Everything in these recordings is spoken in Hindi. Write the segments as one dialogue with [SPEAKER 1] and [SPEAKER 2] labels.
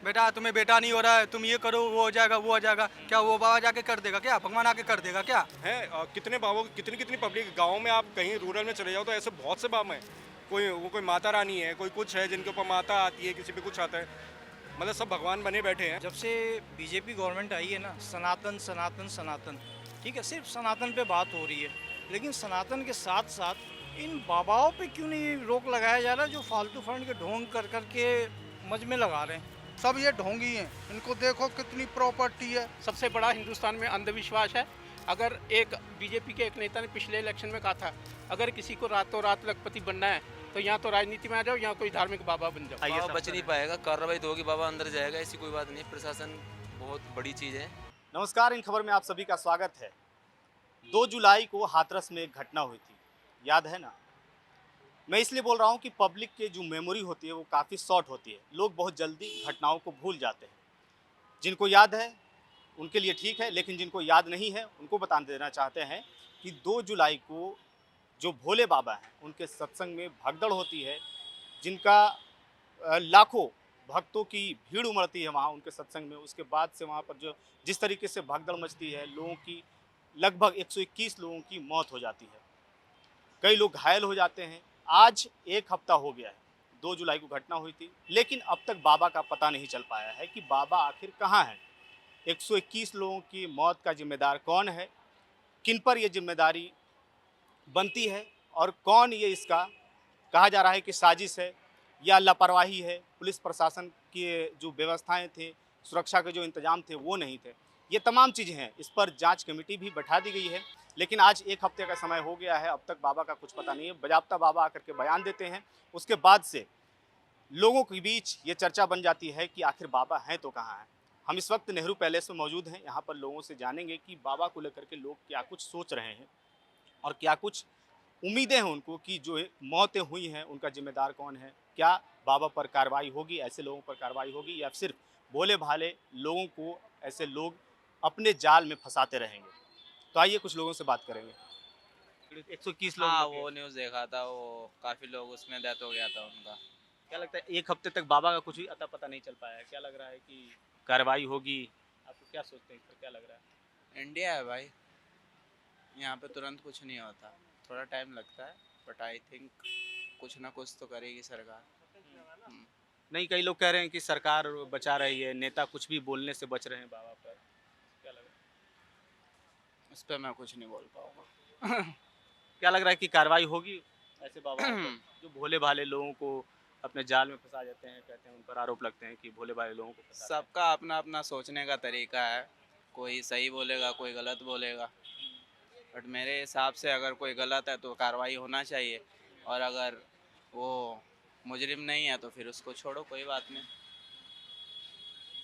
[SPEAKER 1] बेटा तुम्हें बेटा नहीं हो रहा है, तुम ये करो, वो हो जाएगा, वो हो जाएगा। क्या वो बाबा जाके कर देगा क्या? भगवान आके कर देगा क्या?
[SPEAKER 2] है कितने बाबा, कितनी कितनी पब्लिक गाँव में, आप कहीं रूरल में चले जाओ तो ऐसे बहुत से बाबा हैं। कोई माता रानी है, कोई कुछ है जिनके ऊपर माता आती है, किसी पे कुछ आता है। मतलब सब भगवान बने बैठे हैं।
[SPEAKER 3] जब से बीजेपी गवर्नमेंट आई है ना, सनातन सनातन सनातन, ठीक है, सिर्फ सनातन पे बात हो रही है। लेकिन सनातन के साथ साथ इन बाबाओं पे क्यों नहीं रोक लगाया जा रहा, जो फालतू फंड के ढोंग कर करके मज में लगा रहे हैं।
[SPEAKER 4] सब ये ढोंगी हैं, इनको देखो कितनी प्रॉपर्टी है।
[SPEAKER 5] सबसे बड़ा हिंदुस्तान में अंधविश्वास है। अगर एक बीजेपी के एक नेता ने पिछले इलेक्शन में कहा था, अगर किसी को रातों रात लखपति बनना है तो यहाँ तो राजनीति में आ जाओ, यहाँ कोई धार्मिक बाबा बन जाओ।
[SPEAKER 6] बाबा बच नहीं पाएगा, कार्रवाई तो होगी, बाबा अंदर जाएगा, ऐसी कोई बात नहीं। प्रशासन बहुत बड़ी चीज़ है।
[SPEAKER 7] नमस्कार, इन खबर में आप सभी का स्वागत है। 2 जुलाई को हाथरस में एक घटना हुई थी, याद है ना? मैं इसलिए बोल रहा हूँ कि पब्लिक की जो मेमोरी होती है वो काफ़ी शॉर्ट होती है। लोग बहुत जल्दी घटनाओं को भूल जाते हैं। जिनको याद है उनके लिए ठीक है, लेकिन जिनको याद नहीं है उनको बता देना चाहते हैं कि 2 जुलाई को जो भोले बाबा हैं उनके सत्संग में भगदड़ होती है, जिनका लाखों भक्तों की भीड़ उमड़ती है वहाँ उनके सत्संग में। उसके बाद से वहाँ पर जो जिस तरीके से भगदड़ मचती है, लोगों की लगभग 121 लोगों की मौत हो जाती है, कई लोग घायल हो जाते हैं। आज 1 हफ्ता हो गया है, 2 जुलाई को घटना हुई थी, लेकिन अब तक बाबा का पता नहीं चल पाया है कि बाबा आखिर कहाँ हैं। 121 लोगों की मौत का जिम्मेदार कौन है, किन पर ये जिम्मेदारी बनती है, और कौन ये इसका कहा जा रहा है कि साजिश है या लापरवाही है। पुलिस प्रशासन की जो व्यवस्थाएं थे, सुरक्षा के जो इंतजाम थे वो नहीं थे। ये तमाम चीज़ें हैं, इस पर जांच कमेटी भी बैठा दी गई है, लेकिन आज 1 हफ्ते का समय हो गया है, अब तक बाबा का कुछ पता नहीं है। बाज़ाब्ता बाबा आकर के बयान देते हैं, उसके बाद से लोगों के बीच ये चर्चा बन जाती है कि आखिर बाबा हैं तो कहाँ हैं। हम इस वक्त नेहरू पैलेस में मौजूद हैं, यहाँ पर लोगों से जानेंगे कि बाबा को लेकर के लोग क्या कुछ सोच रहे हैं और क्या कुछ उम्मीदें हैं उनको कि जो मौतें हुई हैं उनका जिम्मेदार कौन है। क्या बाबा पर कार्रवाई होगी, ऐसे लोगों पर कार्रवाई होगी, या सिर्फ भोले भाले लोगों को ऐसे लोग अपने जाल में फंसाते रहेंगे। तो आइए कुछ लोगों से बात करेंगे। 121 लोग
[SPEAKER 6] हाँ,
[SPEAKER 7] लगे।
[SPEAKER 6] वो न्यूज़ देखा था, वो काफ़ी लोग उसमें डेथ हो गया था उनका।
[SPEAKER 7] क्या लगता है 1 हफ्ते तक बाबा का कुछ भी अता पता नहीं चल पाया है? क्या लग रहा है कि कार्रवाई होगी? आपको क्या सोचते हैं, इस पर क्या लग रहा है?
[SPEAKER 6] इंडिया है भाई, यहाँ पे तुरंत कुछ नहीं होता, थोड़ा टाइम लगता है, बट आई थिंक कुछ ना कुछ तो करेगी सरकार।
[SPEAKER 7] नहीं, कई लोग कह रहे हैं कि सरकार बचा रही है, नेता कुछ भी बोलने से बच रहे हैं बाबा पर। क्या लग रहा है?
[SPEAKER 6] उस पर मैं कुछ नहीं बोल पाऊँगा।
[SPEAKER 7] क्या लग रहा है कि कार्रवाई होगी ऐसे बाबा जो भोले भाले लोगों को अपने जाल में फंसा जाते हैं, कहते हैं, उन पर आरोप लगते हैं कि भोले भाले लोगों को फंसाते हैं।
[SPEAKER 6] सबका अपना अपना सोचने का तरीका है, कोई सही बोलेगा, कोई गलत बोलेगा, बट मेरे हिसाब से अगर कोई गलत है तो कार्रवाई होना चाहिए, और अगर वो मुजरिम नहीं है तो फिर उसको छोड़ो, कोई बात नहीं।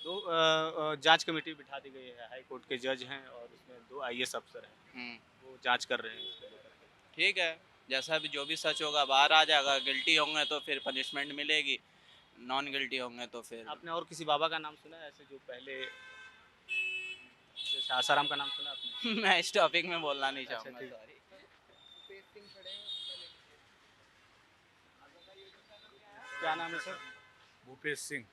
[SPEAKER 7] तो जांच कमेटी बिठा दी गई है, हाई कोर्ट के जज हैं और उसमें 2 IAS अफसर हैं, वो जांच कर रहे हैं इसको लेकर के।
[SPEAKER 6] ठीक है, जैसा भी जो भी सच होगा बाहर आ जाएगा। गिल्टी होंगे तो फिर पनिशमेंट मिलेगी, नॉन गिल्टी होंगे तो फिर
[SPEAKER 7] आपने और किसी बाबा का नाम सुना है ऐसे जो पहले, जैसे आसाराम का नाम सुना आपने?
[SPEAKER 6] मैं इस टॉपिक में बोलना नहीं
[SPEAKER 7] अच्छा,
[SPEAKER 6] चाहूँगा,
[SPEAKER 7] ठीक।
[SPEAKER 6] सॉरी।
[SPEAKER 7] क्या नाम है सर?
[SPEAKER 8] भूपेश सिंह।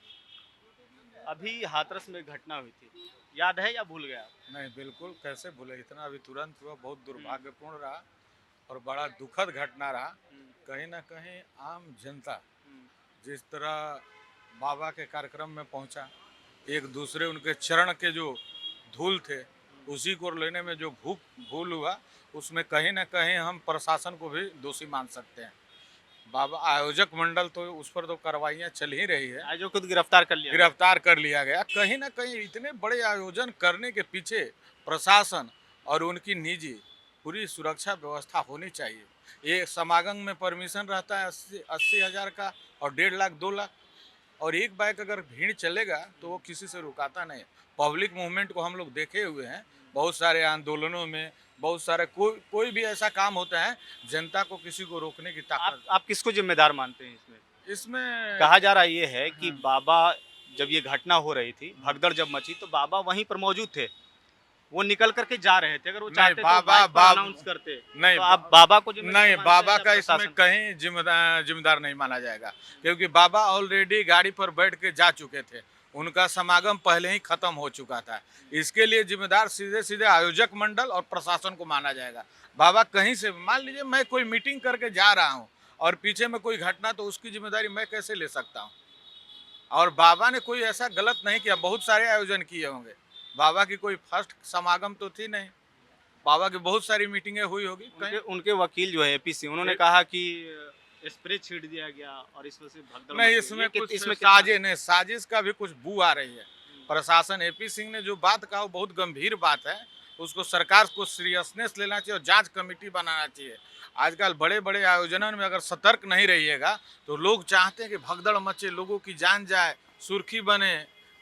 [SPEAKER 7] अभी हाथरस में घटना हुई थी, याद है या भूल गया आप?
[SPEAKER 8] नहीं, बिल्कुल कैसे भूले, इतना अभी तुरंत हुआ, बहुत दुर्भाग्यपूर्ण रहा और बड़ा दुखद घटना रहा। कहीं ना कहीं आम जनता जिस तरह बाबा के कार्यक्रम में पहुंचा, एक दूसरे उनके चरण के जो धूल थे उसी को लेने में जो भूल हुआ, उसमें कहीं ना कहीं हम प्रशासन को भी दोषी मान सकते हैं। बाबा आयोजक मंडल तो उस पर तो कार्रवाइयाँ चल ही रही है,
[SPEAKER 7] आज जो खुद गिरफ्तार कर लिया
[SPEAKER 8] गया। कहीं ना कहीं इतने बड़े आयोजन करने के पीछे प्रशासन और उनकी निजी पूरी सुरक्षा व्यवस्था होनी चाहिए। ये समागम में परमिशन रहता है 80 हज़ार का और 1.5 लाख 2 लाख, और एक बाइक अगर भीड़ चलेगा तो वो किसी से रुकाता नहीं। पब्लिक मूवमेंट को हम लोग देखे हुए हैं, बहुत सारे आंदोलनों में, बहुत सारे कोई भी ऐसा काम होता है, जनता को किसी को रोकने की ताकत।
[SPEAKER 7] आप किसको जिम्मेदार मानते हैं इसमें?
[SPEAKER 8] इसमें
[SPEAKER 7] कहा जा रहा ये है कि बाबा जब ये घटना हो रही थी, भगदड़ जब मची, तो बाबा वहीं पर मौजूद थे, वो निकल करके जा रहे थे। अगर वो चाहते तो बाइक पर अनाउंस करते।
[SPEAKER 8] नहीं,
[SPEAKER 7] तो आप बाबा को जिम्मेदार
[SPEAKER 8] नहीं,
[SPEAKER 7] मानते
[SPEAKER 8] बाबा
[SPEAKER 7] हैं या
[SPEAKER 8] का इसमें
[SPEAKER 7] प्रशासन?
[SPEAKER 8] कहीं जिम्मेदार नहीं माना जाएगा, क्योंकि बाबा ऑलरेडी गाड़ी पर बैठ के जा चुके थे। उनका समागम पहले ही खत्म हो चुका था। इसके लिए जिम्मेदार सीधे सीधे आयोजक मंडल और प्रशासन को माना जाएगा। बाबा कहीं से, मान लीजिए मैं कोई मीटिंग करके जा रहा हूँ और पीछे में कोई घटना, तो उसकी जिम्मेदारी मैं कैसे ले सकता हूँ? और बाबा ने कोई ऐसा गलत नहीं किया, बहुत सारे आयोजन किए होंगे। बाबा की कोई फर्स्ट समागम तो थी नहीं, बाबा की बहुत सारी मीटिंगें हुई होगी।
[SPEAKER 7] उनके वकील जो है एपीसी, उन्होंने कहा कि स्प्रे छीट दिया गया और इस वजह से भगदड़
[SPEAKER 8] नहीं,
[SPEAKER 7] मची।
[SPEAKER 8] इसमें कुछ
[SPEAKER 7] इसमें
[SPEAKER 8] साजिश नहीं, साजिश का भी कुछ बू आ रही है। प्रशासन एपी सिंह ने जो बात कहा वो बहुत गंभीर बात है, उसको सरकार को सीरियसनेस लेना चाहिए और जांच कमेटी बनाना चाहिए। आजकल बड़े बड़े आयोजनों में अगर सतर्क नहीं रहिएगा तो लोग चाहते हैं कि भगदड़ मचे, लोगों की जान जाए, सुर्खी बने,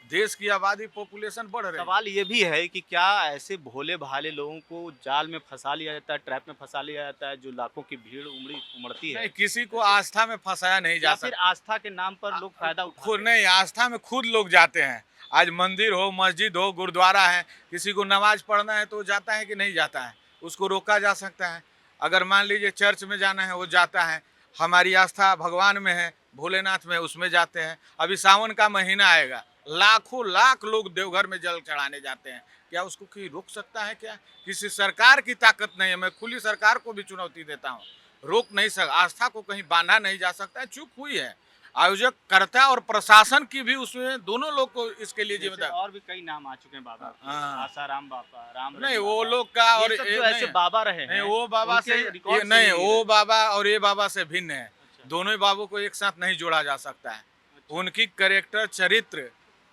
[SPEAKER 8] देश की आबादी पॉपुलेशन बढ़ रही है।
[SPEAKER 7] सवाल ये भी है कि क्या ऐसे भोले भाले लोगों को जाल में फंसा लिया जाता है, ट्रैप में फंसा लिया जाता है, जो लाखों की भीड़ उमड़ती है?
[SPEAKER 8] नहीं, किसी को आस्था में फंसाया नहीं जा
[SPEAKER 7] या फिर
[SPEAKER 8] सकता।
[SPEAKER 7] आस्था के नाम पर लोग फायदा उठाते
[SPEAKER 8] खुद
[SPEAKER 7] हैं?
[SPEAKER 8] नहीं, आस्था में खुद लोग जाते हैं। आज मंदिर हो, मस्जिद हो, गुरुद्वारा है, किसी को नमाज पढ़ना है तो वो जाता है कि नहीं जाता है, उसको रोका जा सकता है। अगर मान लीजिए चर्च में जाना है वो जाता है। हमारी आस्था भगवान में है, भोलेनाथ में, उसमें जाते हैं। अभी सावन का महीना आएगा, लाखों लाख लोग देवघर में जल चढ़ाने जाते हैं। क्या उसको कोई रोक सकता है? क्या किसी सरकार की ताकत नहीं है। मैं खुली सरकार को भी चुनौती देता हूँ, रोक नहीं सकता। आस्था को कहीं बांधा नहीं जा सकता है। चूक हुई है, आयोजक कर्ता और प्रशासन की भी, उसमें दोनों लोग को इसके लिए
[SPEAKER 7] जैसे
[SPEAKER 8] जिम्मेदार।
[SPEAKER 7] और भी कई नाम आ चुके हैं बाबा के।
[SPEAKER 8] हाँ।
[SPEAKER 7] आसाराम बाबा, राम
[SPEAKER 8] नहीं,
[SPEAKER 7] रहीम
[SPEAKER 8] वो
[SPEAKER 7] बाबा।
[SPEAKER 8] लोग का और
[SPEAKER 7] ये सब
[SPEAKER 8] ये
[SPEAKER 7] जो ऐसे
[SPEAKER 8] नहीं।
[SPEAKER 7] बाबा रहे
[SPEAKER 8] नहीं,
[SPEAKER 7] हैं,
[SPEAKER 8] वो बाबा
[SPEAKER 7] उनके
[SPEAKER 8] से
[SPEAKER 7] रिकॉर्ड
[SPEAKER 8] ये
[SPEAKER 7] से
[SPEAKER 8] नहीं,
[SPEAKER 7] ही
[SPEAKER 8] वो बाबा और ये बाबा से भिन्न है।
[SPEAKER 7] अच्छा।
[SPEAKER 8] दोनों ही बाबू को एक साथ नहीं जोड़ा जा सकता है। उनकी कैरेक्टर, चरित्र,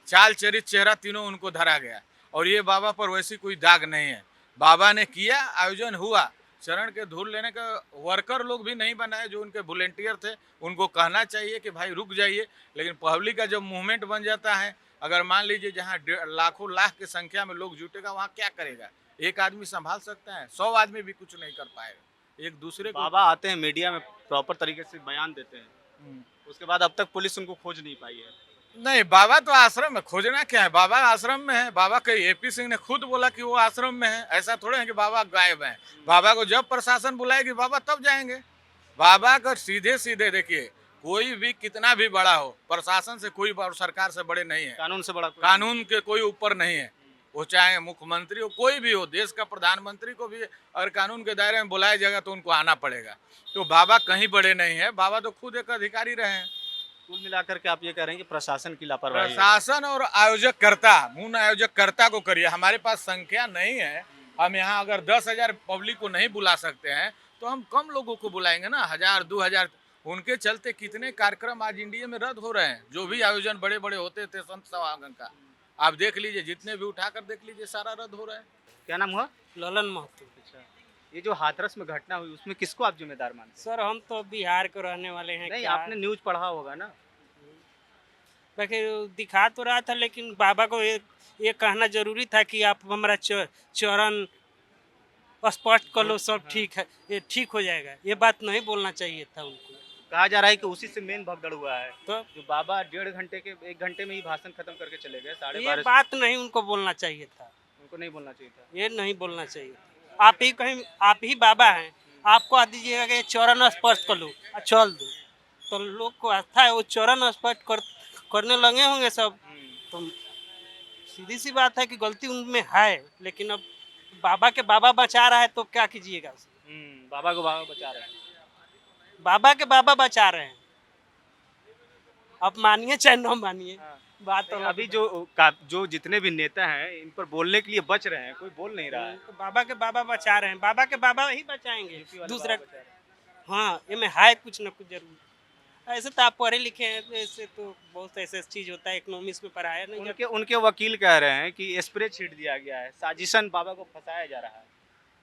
[SPEAKER 8] चाल चरित्र, चेहरा, तीनों उनको धरा गया और ये बाबा पर वैसी कोई दाग नहीं है। बाबा ने किया, आयोजन हुआ, चरण के धूल लेने का वर्कर लोग भी नहीं बनाए, जो उनके वॉलेंटियर थे, उनको कहना चाहिए कि भाई रुक जाइए। लेकिन पब्लिक का जब मूवमेंट बन जाता है, अगर मान लीजिए जहाँ लाखों लाख की संख्या में लोग जुटेगा, वहाँ क्या करेगा? एक आदमी संभाल सकता है? 100 आदमी भी कुछ नहीं कर पाएगा। एक दूसरे को
[SPEAKER 7] बाबा आते हैं, मीडिया में प्रॉपर तरीके से बयान देते हैं, उसके बाद अब तक पुलिस उनको खोज नहीं पाई है।
[SPEAKER 8] नहीं, बाबा तो आश्रम में, खोजना क्या है? बाबा आश्रम में है। बाबा के एपी सिंह ने खुद बोला कि वो आश्रम में है। ऐसा थोड़े है कि बाबा गायब हैं। बाबा को जब प्रशासन बुलाएगी बाबा तब जाएंगे। बाबा का सीधे सीधे देखिए, कोई भी कितना भी बड़ा हो, प्रशासन से कोई और सरकार से बड़े नहीं है,
[SPEAKER 7] कानून से बड़ा कोई
[SPEAKER 8] कानून के कोई ऊपर नहीं है। वो चाहे मुख्यमंत्री हो, कोई भी हो, देश का प्रधानमंत्री को भी अगर कानून के दायरे में बुलाया जाएगा तो उनको आना पड़ेगा। तो बाबा कहीं बड़े नहीं है, बाबा तो खुद एक अधिकारी रहे हैं।
[SPEAKER 7] कुल मिलाकर के आप ये कह रहे हैं कि प्रशासन की लापरवाही है।
[SPEAKER 8] प्रशासन और आयोजक कर्ता, मूल आयोजक कर्ता को करिए। हमारे पास संख्या नहीं है, हम यहाँ अगर 10,000 पब्लिक को नहीं बुला सकते हैं तो हम कम लोगों को बुलाएंगे ना, 1,000 2,000। उनके चलते कितने कार्यक्रम आज इंडिया में रद्द हो रहे हैं। जो भी आयोजन बड़े बड़े होते थे संत समागम का, आप देख लीजिए, जितने भी उठाकर देख लीजिए, सारा रद्द हो रहा है।
[SPEAKER 7] क्या नाम हुआ?
[SPEAKER 9] ललन महतो।
[SPEAKER 7] अच्छा, ये जो हाथरस में घटना हुई उसमें किसको आप जिम्मेदार मानते हैं?
[SPEAKER 9] सर हम तो बिहार के रहने वाले हैं।
[SPEAKER 7] नहीं,
[SPEAKER 9] क्या
[SPEAKER 7] आपने न्यूज पढ़ा होगा ना।
[SPEAKER 9] बाकी दिखा तो रहा था, लेकिन बाबा को ये कहना जरूरी था कि आप हमारा चरण स्पष्ट कर लो, सब ठीक है, ये ठीक हो जाएगा। ये बात नहीं बोलना चाहिए था उनको।
[SPEAKER 7] कहा जा रहा है कि उसी से मेन भगदड़ हुआ है,
[SPEAKER 9] तो
[SPEAKER 7] जो बाबा 1.5 घंटे में ही भाषण खत्म करके चले गए। 12:30
[SPEAKER 9] ये बात नहीं उनको बोलना चाहिए था,
[SPEAKER 7] उनको नहीं बोलना चाहिए था।
[SPEAKER 9] ये नहीं बोलना चाहिए था। आप ही बाबा हैं, आपको आ दीजिएगा कि चरण स्पष्ट कर लो और चल दो, तो लोग को आस्था है, वो चरण स्पष्ट करने लगे होंगे सब। तो सीधी सी बात है कि गलती उनमें है, लेकिन अब बाबा के बाबा बचा रहा है तो क्या कीजिएगा उसे?
[SPEAKER 7] बाबा को बाबा बचा रहे हैं।
[SPEAKER 9] बाबा के बाबा बचा रहे हैं, अब मानिए चाहे न मानिए, बात तो
[SPEAKER 7] अभी जो जितने भी नेता हैं इन पर बोलने के लिए बच रहे हैं, कोई बोल नहीं रहा है।
[SPEAKER 9] तो बाबा के बाबा बचा रहे हैं, बाबा के बाबा ही बचाएंगे,
[SPEAKER 7] यूपी वाले
[SPEAKER 9] दूसरा।
[SPEAKER 7] बाबा बचा रहे हैं।
[SPEAKER 9] हाँ, ये में है कुछ न कुछ जरूर। ऐसे तो आप पढ़े लिखे हैं, तो ऐसे तो बहुत ऐसे चीज होता है, इकोनॉमिक्स में पढ़ाया नहीं।
[SPEAKER 7] उनके वकील कह रहे हैं कि स्प्रे छीट दिया गया है, साजिशन बाबा को फंसाया जा रहा है।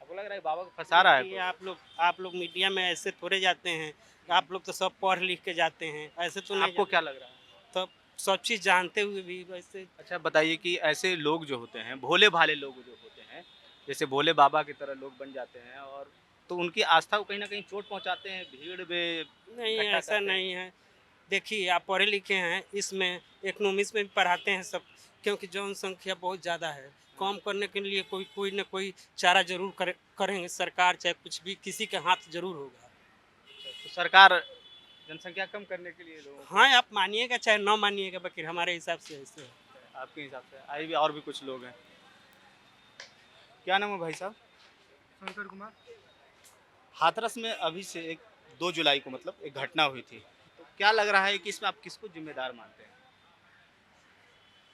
[SPEAKER 7] आपको लग रहा है बाबा को फंसा रहा है?
[SPEAKER 9] ये आप लोग मीडिया में ऐसे थोड़े जाते हैं, आप लोग तो सब पढ़ लिख के जाते हैं, ऐसे तो नहीं।
[SPEAKER 7] आपको क्या लग रहा है?
[SPEAKER 9] तो सब चीज़ जानते हुए भी वैसे।
[SPEAKER 7] अच्छा बताइए कि ऐसे लोग जो होते हैं, भोले भाले लोग जो होते हैं, जैसे भोले बाबा की तरह लोग बन जाते हैं, और तो उनकी आस्था को कहीं ना कहीं चोट पहुंचाते हैं, भीड़ में
[SPEAKER 9] नहीं,
[SPEAKER 7] इकट्ठा
[SPEAKER 9] ऐसा
[SPEAKER 7] करते हैं।
[SPEAKER 9] नहीं है। देखिए, आप पढ़े लिखे हैं, इसमें इकोनॉमिक्स में भी पढ़ाते हैं सब, क्योंकि जनसंख्या बहुत ज़्यादा है, कम करने के लिए कोई न कोई चारा जरूर करेंगे सरकार, चाहे कुछ भी, किसी के हाथ जरूर होगा।
[SPEAKER 7] तो सरकार जनसंख्या कम करने के लिए लोग,
[SPEAKER 9] हाँ, आप मानिएगा चाहे न मानिएगा, बाकी हमारे हिसाब से ऐसे है।
[SPEAKER 7] आपके हिसाब से आए भी और भी कुछ लोग हैं। क्या नाम है भाई साहब?
[SPEAKER 1] शंकर कुमार।
[SPEAKER 7] हाथरस में अभी से 2 जुलाई को मतलब एक घटना हुई थी, तो क्या लग रहा है कि इसमें आप किसको जिम्मेदार मानते हैं?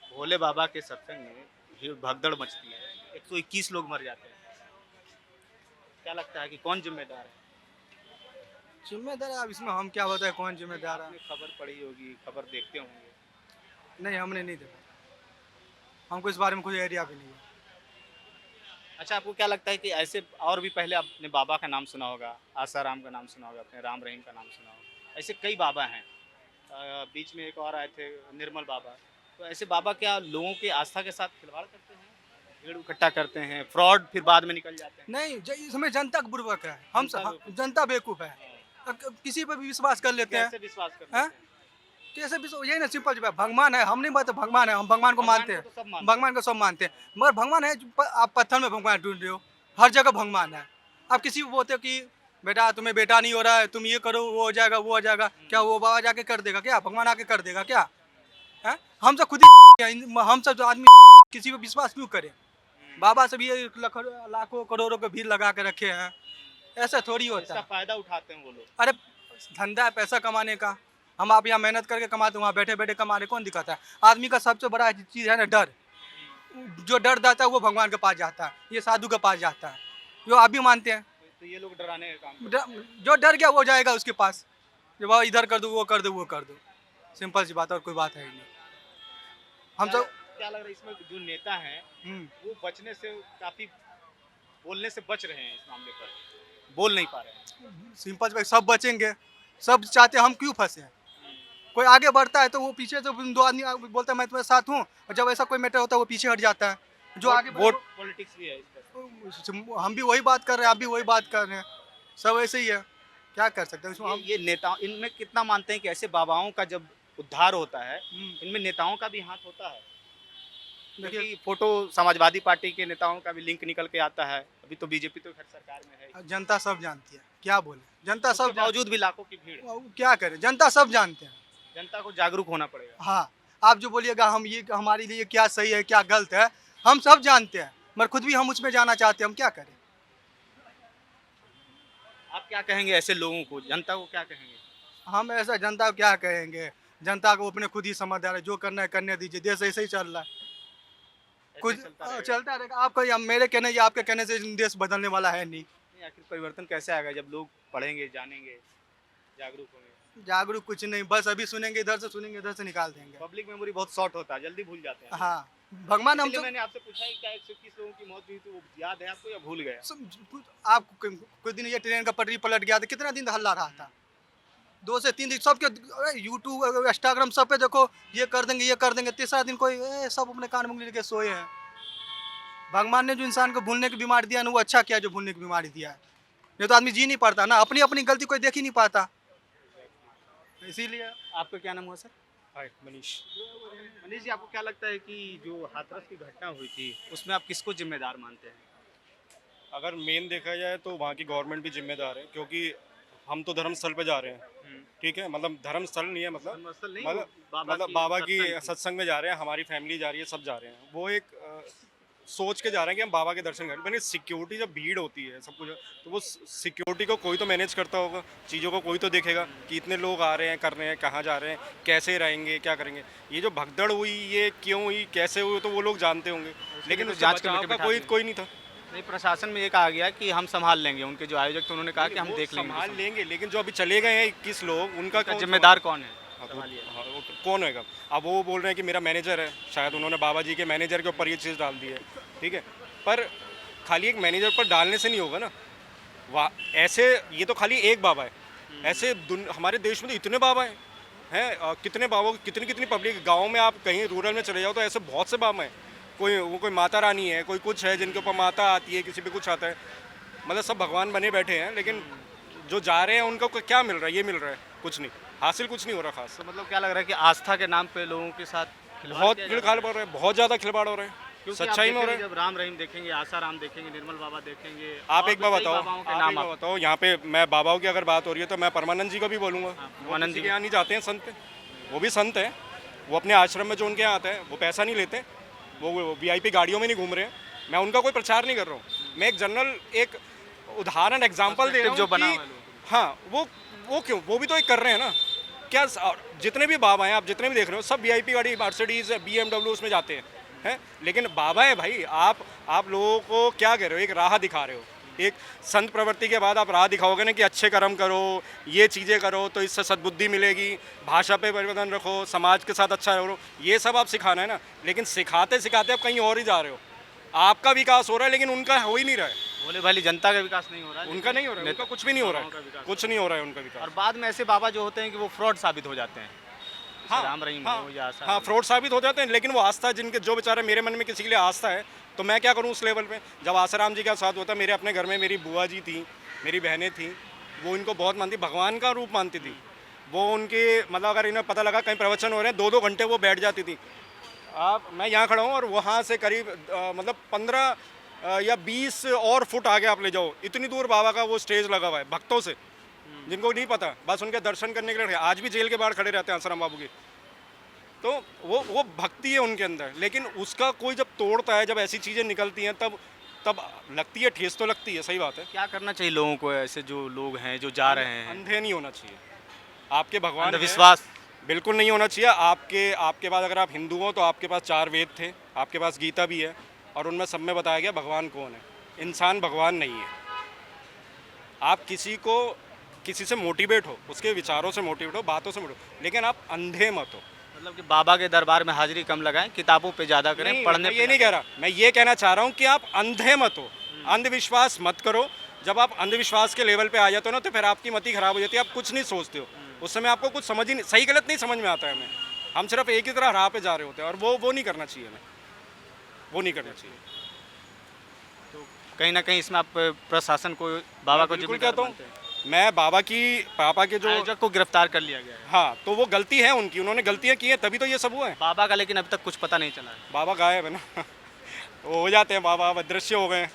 [SPEAKER 7] भोले बाबा के सत्संग में भीड़ भगदड़ मचती है, 121 लोग मर जाते हैं, क्या लगता है कि कौन जिम्मेदार है?
[SPEAKER 1] जिम्मेदार अब इसमें हम क्या बताए कौन जिम्मेदार
[SPEAKER 7] आपने
[SPEAKER 1] है?
[SPEAKER 7] खबर पढ़ी होगी, खबर देखते होंगे।
[SPEAKER 1] नहीं, हमने नहीं देखा, हमको इस बारे में कोई आइडिया भी नहीं है।
[SPEAKER 7] अच्छा, आपको क्या लगता है कि ऐसे और भी पहले आपने बाबा का नाम सुना होगा, आसाराम का नाम सुना होगा, अपने राम रहीम का नाम सुना होगा, ऐसे कई बाबा हैं। बीच में एक और आए थे निर्मल बाबा। तो ऐसे बाबा क्या लोगों की आस्था के साथ खिलवाड़ करते हैं, भीड़ इकट्ठा करते हैं, फ्रॉड फिर बाद में निकल जाते हैं?
[SPEAKER 1] नहीं, इसमें जनता बुर्बक है, हम जनता बेवकूफ़ है, किसी पर भी विश्वास कर लेते हैं।
[SPEAKER 7] कैसे विश्वास करते
[SPEAKER 1] हैं?
[SPEAKER 7] हैं?
[SPEAKER 1] कैसे विश्वास? यही ना सिंपल जवाब, भगवान है, हम नहीं मानते भगवान है, हम भगवान को मानते हैं,
[SPEAKER 7] तो सब मानते
[SPEAKER 1] भगवान को सब मानते हैं, मगर भगवान है आप पत्थर में भगवान ढूंढ रहे हो, हर जगह भगवान है। आप किसी को बोलते हो कि बेटा तुम्हें बेटा नहीं हो रहा है, तुम ये करो वो हो जाएगा वो हो जाएगा, क्या वो बाबा जाके कर देगा क्या? भगवान आके कर देगा क्या? है? हम सब खुद ही हम सब जो आदमी किसी पर विश्वास क्यों करें? बाबा से भी ये लाखों करोड़ों के भीड़ लगा के रखे हैं, ऐसा थोड़ी होता
[SPEAKER 7] इसका
[SPEAKER 1] है।
[SPEAKER 7] फायदा उठाते हैं वो लोग।
[SPEAKER 1] अरे धंधा है पैसा कमाने का, हम आप यहाँ मेहनत करके कमाते हैं, वहाँ बैठे बैठे कमा रहे, कौन दिक्कत है? आदमी का सबसे बड़ा चीज़ है ना डर, जो डर जाता है वो भगवान के पास जाता है, ये साधु के पास जाता है, जो आप भी मानते हैं।
[SPEAKER 7] तो ये लोग डराने का काम करते हैं।
[SPEAKER 1] जो डर गया वो जाएगा उसके पास, जो बाबा इधर कर दो वो कर दो वो कर दो, सिंपल सी बात है, और कोई बात है ही नहीं। हम सब
[SPEAKER 7] क्या लग रहा है इसमें जो नेता हैं वो बचने से काफी बोलने से बच रहे हैं, इस मामले पर बोल नहीं पा रहे हैं।
[SPEAKER 1] सिंपल सी बात, सब बचेंगे, सब चाहते हैं, हम क्यों फंसे हैं? कोई आगे बढ़ता है तो वो पीछे से 2 आदमी बोलता है मैं तुम्हारे साथ हूँ, और जब ऐसा कोई मैटर होता है वो पीछे हट जाता है। जो आगे
[SPEAKER 7] वोट पॉलिटिक्स भी है इसका।
[SPEAKER 1] हम भी वही बात कर रहे हैं, आप भी वही बात कर रहे हैं, सब ऐसे ही है, क्या कर सकते हैं इसमें हम।
[SPEAKER 7] ये नेता इनमें कितना मानते हैं कि ऐसे बाबाओं का जब उद्धार होता है इनमें नेताओं का भी हाथ होता है? देखिए फोटो समाजवादी पार्टी के नेताओं का भी लिंक निकल के आता है, अभी तो बीजेपी तो खैर सरकार में है।
[SPEAKER 1] जनता सब जानती है, क्या बोले, जनता सब
[SPEAKER 7] बावजूद भी लाखों की भीड़,
[SPEAKER 1] क्या करें, जनता सब जानते हैं।
[SPEAKER 7] जनता को जागरूक होना पड़ेगा।
[SPEAKER 1] हाँ, आप जो बोलिएगा हम ये हमारे लिए क्या सही है क्या गलत है, हम सब जानते हैं, मगर खुद भी हम उसमें जाना चाहते हैं, हम क्या करें?
[SPEAKER 7] आप क्या कहेंगे ऐसे लोगों को, जनता को क्या कहेंगे?
[SPEAKER 1] हम ऐसा जनता को क्या कहेंगे, जनता को अपने खुद ही समझदार है, जो करना है करने दीजिए, देश ऐसे ही चल रहा है, कुछ चलता रहेगा। आपका या मेरे कहने या आपके कहने से देश बदलने वाला है नहीं।
[SPEAKER 7] आखिर परिवर्तन कैसे आएगा जब लोग पढ़ेंगे, जानेंगे, जागरूक होंगे?
[SPEAKER 1] जागरूक कुछ नहीं, बस अभी सुनेंगे इधर से, सुनेंगे इधर से निकाल देंगे।
[SPEAKER 7] पब्लिक मेमोरी बहुत शॉर्ट होता है, जल्दी भूल जाते हैं।
[SPEAKER 1] हाँ, भगवान हम
[SPEAKER 7] मैंने आपसे पूछा है क्या 121 लोगों की मौत हुई थी, वो याद है आपको या भूल गए?
[SPEAKER 1] आप कुछ दिन ये ट्रेन का पटरी पलट गया था, कितना दिन हल्ला रहा था, 2 से 3 दिन सबके यूट्यूब इंस्टाग्राम सब पे देखो, ये कर देंगे, तीसरा दिन कोई सब अपने कान मुंगली लेके सोए हैं। भगवान ने जो इंसान को भूलने की बीमारी दिया ना, वो अच्छा किया जो भूलने की बीमारी दिया है, नहीं तो आदमी जी नहीं पाता ना, अपनी अपनी गलती कोई देख ही नहीं पाता, इसीलिए।
[SPEAKER 7] आपका क्या नाम हुआ सर?
[SPEAKER 2] हाय मनीष।
[SPEAKER 7] मनीष जी, आपको क्या लगता है कि जो हाथरस की घटना हुई थी उसमें आप किसको जिम्मेदार मानते हैं?
[SPEAKER 2] अगर मेन देखा जाए तो वहाँ की गवर्नमेंट भी जिम्मेदार है, क्योंकि हम तो धर्मस्थल पे जा रहे हैं, ठीक है, मतलब धर्मस्थल नहीं है, मतलब बाबा की सत्संग में जा रहे हैं, हमारी फैमिली जा रही है, सब जा रहे हैं, वो एक सोच के जा रहे हैं कि हम बाबा के दर्शन करें। मैंने सिक्योरिटी जब भीड़ होती है सब कुछ, तो वो सिक्योरिटी को कोई तो मैनेज करता होगा, चीज़ों को कोई तो देखेगा कि इतने लोग आ रहे हैं, कर रहे हैं, कहाँ जा रहे हैं, कैसे रहेंगे, क्या करेंगे। ये जो भगदड़ हुई, ये क्यों हुई, कैसे हुई, तो वो लोग जानते होंगे, लेकिन
[SPEAKER 7] तो
[SPEAKER 2] तो
[SPEAKER 7] जांच
[SPEAKER 2] जाँच
[SPEAKER 7] कमेटी
[SPEAKER 2] का कोई नहीं था।
[SPEAKER 7] नहीं, प्रशासन में ये कहा गया कि हम संभाल लेंगे, उनके जो आयोजक थे उन्होंने कहा कि हम
[SPEAKER 2] वो
[SPEAKER 7] देख लेंगे।
[SPEAKER 2] संभाल लेंगे, लेकिन जो अभी चले गए हैं 21 लोग, उनका
[SPEAKER 7] जिम्मेदार कौन है?
[SPEAKER 2] कौन होगा? अब वो बोल रहे हैं कि मेरा मैनेजर है, शायद उन्होंने बाबा जी के मैनेजर के ऊपर ये चीज़ डाल दी है, ठीक है, पर खाली एक मैनेजर पर डालने से नहीं होगा ना। ऐसे ये तो खाली एक बाबा है, ऐसे हमारे देश में तो इतने बाबा हैं, कितने बाबा, कितनी पब्लिक, गाँव में आप कहीं रूरल में चले जाओ तो ऐसे बहुत से बाबा हैं, कोई माता रानी है, कोई कुछ है जिनके ऊपर माता आती है, किसी पे कुछ आता है, मतलब सब भगवान बने बैठे हैं, लेकिन जो जा रहे हैं उनको क्या मिल रहा है? ये मिल रहा है कुछ नहीं, हासिल कुछ नहीं हो रहा खास।
[SPEAKER 7] तो मतलब क्या लग रहा है कि आस्था के नाम पे लोगों के साथ
[SPEAKER 2] बहुत खिलवाड़ हो रहा है, बहुत ज़्यादा खिलवाड़ हो रहा है, सच्चाई में हो रहा है।
[SPEAKER 7] जब राम रहीम देखेंगे, आसाराम देखेंगे, निर्मल बाबा देखेंगे,
[SPEAKER 2] आप एक बार बताओ, यहाँ पे मैं बाबाओं की अगर बात हो रही है तो मैं परमानंद जी को भी बोलूँगा, परमानंद जी के यहाँ नहीं जाते हैं संत, वो भी संत हैं, वो अपने आश्रम में जो उनके यहाँ आते हैं वो पैसा नहीं लेते, वो वीआईपी गाड़ियों में नहीं घूम रहे हैं। मैं उनका कोई प्रचार नहीं कर रहा हूँ, मैं एक जनरल एक उदाहरण एग्जाम्पल दे रहा हूँ
[SPEAKER 7] जो बना
[SPEAKER 2] कि
[SPEAKER 7] हुआ है लोगों
[SPEAKER 2] हाँ वो क्यों, वो भी तो एक कर रहे हैं ना। क्या जितने भी बाबा हैं, आप जितने भी देख रहे हो, सब वीआईपी गाड़ी, मर्सिडीज, BMW उसमें जाते हैं, लेकिन बाबा है भाई। आप लोगों को क्या कह रहे हो, एक राह दिखा रहे हो। एक संत प्रवृत्ति के बाद आप राह दिखाओगे ना कि अच्छे कर्म करो, ये चीज़ें करो तो इससे सद्बुद्धि मिलेगी, भाषा पे परिवर्तन रखो, समाज के साथ अच्छा रहो, ये सब आप सिखाना है ना। लेकिन सिखाते सिखाते आप कहीं और ही जा रहे हो। आपका विकास हो रहा है लेकिन उनका हो ही नहीं रहा है।
[SPEAKER 7] भोले भाली जनता का विकास नहीं हो रहा है,
[SPEAKER 2] उनका नहीं हो रहा है, उनका कुछ भी नहीं हो रहा
[SPEAKER 7] बाबाओं का
[SPEAKER 2] है,
[SPEAKER 7] विकास
[SPEAKER 2] कुछ नहीं हो रहा है उनका विकास।
[SPEAKER 7] और बाद में ऐसे बाबा जो होते हैं कि वो फ्रॉड साबित हो जाते हैं।
[SPEAKER 2] हाँ,
[SPEAKER 7] राम रहीम हो या आशा
[SPEAKER 2] हाँ, फ्रॉड साबित हो जाते हैं। लेकिन वो आस्था जिनके, जो बेचारे मेरे मन में किसी के लिए आस्था है, तो मैं क्या करूँ उस लेवल पे। जब आसाराम जी का साथ होता, मेरे अपने घर में मेरी बुआ जी थी, मेरी बहनें थी, वो इनको बहुत मानती, भगवान का रूप मानती थी वो। उनके मतलब अगर इन्हें पता लगा कहीं प्रवचन हो रहे हैं, 2-2 घंटे वो बैठ जाती थी। मैं यहाँ खड़ा हूँ और वहाँ से करीब मतलब 15 या 20 और फुट आगे आप ले जाओ, इतनी दूर बाबा का वो स्टेज लगा हुआ है भक्तों से, जिनको नहीं पता, बस उनके दर्शन करने के लिए। आज भी जेल के बाहर खड़े रहते हैं आसाराम बाबू की। तो वो भक्ति है उनके अंदर, लेकिन उसका कोई जब तोड़ता है, जब ऐसी चीज़ें निकलती हैं, तब लगती है, ठेस तो लगती है। सही बात है।
[SPEAKER 7] क्या करना चाहिए लोगों को, ऐसे जो लोग हैं जो जा रहे हैं?
[SPEAKER 2] अंधे नहीं होना चाहिए। आपके भगवान हैं,
[SPEAKER 7] अंधविश्वास
[SPEAKER 2] बिल्कुल नहीं होना चाहिए। आपके पास, अगर आप हिंदू हो तो आपके पास 4 वेद थे, आपके पास गीता भी है, और उनमें सब में बताया गया भगवान कौन है। इंसान भगवान नहीं है। आप किसी से मोटिवेट हो, उसके विचारों से मोटिवेट हो, बातों से मोटिवेट हो, लेकिन आप अंधे मत हो।
[SPEAKER 7] मतलब कि बाबा के दरबार में हाजिरी कम लगाएं, किताबों पे ज़्यादा करें,
[SPEAKER 2] नहीं,
[SPEAKER 7] पढ़ने
[SPEAKER 2] मैं
[SPEAKER 7] पे
[SPEAKER 2] ये नहीं कह रहा, मैं ये कहना चाह रहा हूँ कि आप अंधे मत हो, अंधविश्वास मत करो। जब आप अंधविश्वास के लेवल पे आ जाते हो ना, तो फिर आपकी मति खराब हो जाती है, आप कुछ नहीं सोचते हो। उस समय आपको कुछ समझ ही नहीं, सही गलत नहीं समझ में आता है हमें। हम सिर्फ एक ही तरह राह पे जा रहे होते हैं, और वो नहीं करना चाहिए हमें, वो नहीं करना चाहिए।
[SPEAKER 7] कहीं ना कहीं इसमें आप प्रशासन को, बाबा को
[SPEAKER 2] बिल्कुल
[SPEAKER 7] जिम्मेदार
[SPEAKER 2] कहता हूँ,
[SPEAKER 7] मानते हैं?
[SPEAKER 2] मैं पापा के जो
[SPEAKER 7] आयोजक को गिरफ्तार कर लिया गया है।
[SPEAKER 2] हाँ, तो वो गलती है उनकी, उन्होंने गलतियाँ की हैं, तभी तो ये सब हुआ है।
[SPEAKER 7] बाबा का लेकिन अभी तक कुछ पता नहीं चला है।
[SPEAKER 2] बाबा गायब है ना वो हो जाते हैं बाबा, अदृश्य हो गए।